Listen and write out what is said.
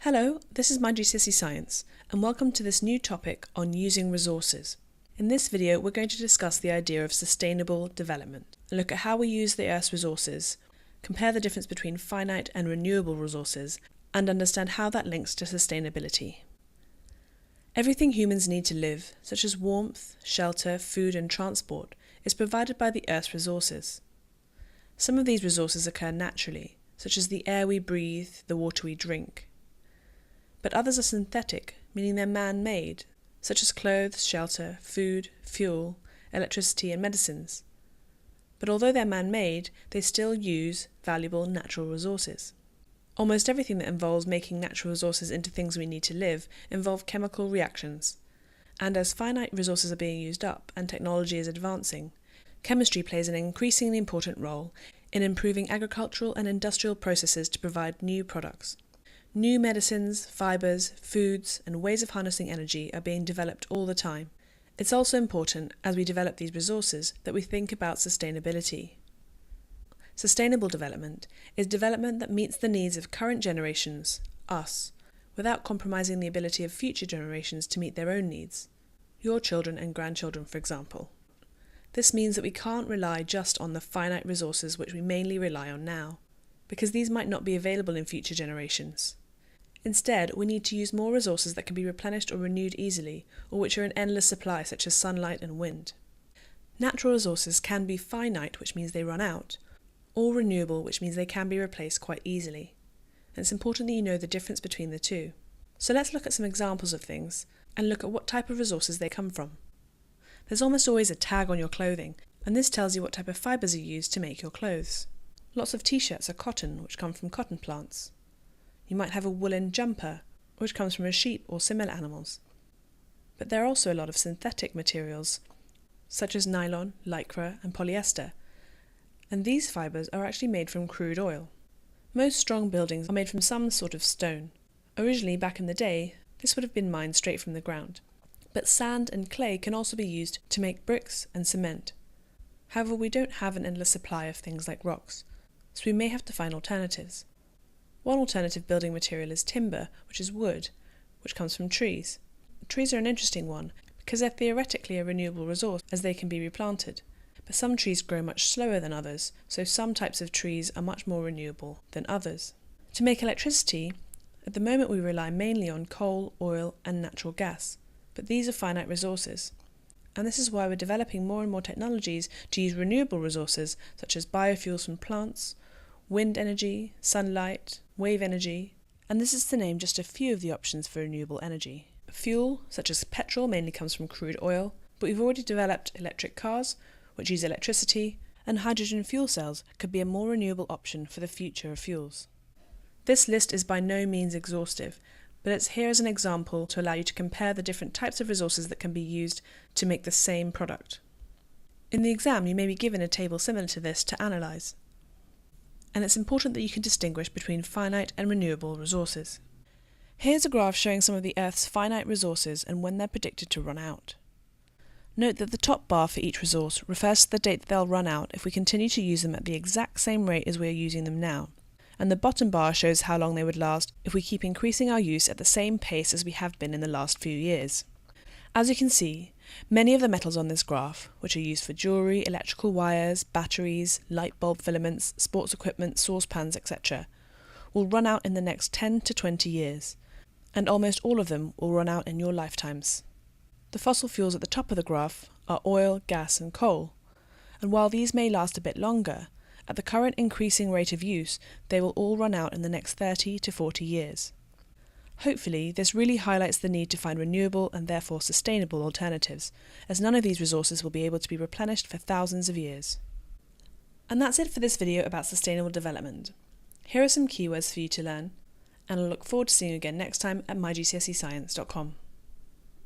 Hello, this is my GCSE Science, and welcome to this new topic on using resources. In this video, we're going to discuss the idea of sustainable development, and look at how we use the Earth's resources, compare the difference between finite and renewable resources, and understand how that links to sustainability. Everything humans need to live, such as warmth, shelter, food, and transport, is provided by the Earth's resources. Some of these resources occur naturally, such as the air we breathe, the water we drink. But others are synthetic, meaning they're man-made, such as clothes, shelter, food, fuel, electricity, and medicines. But although they're man-made, they still use valuable natural resources. Almost everything that involves making natural resources into things we need to live involve chemical reactions. And as finite resources are being used up and technology is advancing, chemistry plays an increasingly important role in improving agricultural and industrial processes to provide new products. New medicines, fibres, foods, and ways of harnessing energy are being developed all the time. It's also important, as we develop these resources, that we think about sustainability. Sustainable development is development that meets the needs of current generations, us, without compromising the ability of future generations to meet their own needs, your children and grandchildren, for example. This means that we can't rely just on the finite resources which we mainly rely on now, because these might not be available in future generations. Instead, we need to use more resources that can be replenished or renewed easily, or which are in endless supply, such as sunlight and wind. Natural resources can be finite, which means they run out, or renewable, which means they can be replaced quite easily. And it's important that you know the difference between the two. So let's look at some examples of things, and look at what type of resources they come from. There's almost always a tag on your clothing, and this tells you what type of fibres are used to make your clothes. Lots of t-shirts are cotton, which come from cotton plants. You might have a woolen jumper, which comes from a sheep or similar animals. But there are also a lot of synthetic materials, such as nylon, lycra, and polyester, and these fibres are actually made from crude oil. Most strong buildings are made from some sort of stone. Originally, back in the day, this would have been mined straight from the ground. But sand and clay can also be used to make bricks and cement. However, we don't have an endless supply of things like rocks, so we may have to find alternatives. One alternative building material is timber, which is wood, which comes from trees. Trees are an interesting one, because they're theoretically a renewable resource, as they can be replanted. But some trees grow much slower than others, so some types of trees are much more renewable than others. To make electricity, at the moment we rely mainly on coal, oil, and natural gas, but these are finite resources. And this is why we're developing more and more technologies to use renewable resources, such as biofuels from plants, wind energy, sunlight, wave energy, and this is to name just a few of the options for renewable energy. Fuel, such as petrol, mainly comes from crude oil, but we've already developed electric cars, which use electricity, and hydrogen fuel cells could be a more renewable option for the future of fuels. This list is by no means exhaustive, but it's here as an example to allow you to compare the different types of resources that can be used to make the same product. In the exam, you may be given a table similar to this to analyse. And it's important that you can distinguish between finite and renewable resources. Here's a graph showing some of the Earth's finite resources and when they're predicted to run out. Note that the top bar for each resource refers to the date that they'll run out if we continue to use them at the exact same rate as we are using them now, and the bottom bar shows how long they would last if we keep increasing our use at the same pace as we have been in the last few years. As you can see, many of the metals on this graph, which are used for jewellery, electrical wires, batteries, light bulb filaments, sports equipment, saucepans, etc., will run out in the next 10 to 20 years, and almost all of them will run out in your lifetimes. The fossil fuels at the top of the graph are oil, gas and coal, and while these may last a bit longer, at the current increasing rate of use, they will all run out in the next 30 to 40 years. Hopefully, this really highlights the need to find renewable and therefore sustainable alternatives, as none of these resources will be able to be replenished for thousands of years. And that's it for this video about sustainable development. Here are some keywords for you to learn, and I look forward to seeing you again next time at mygcsescience.com.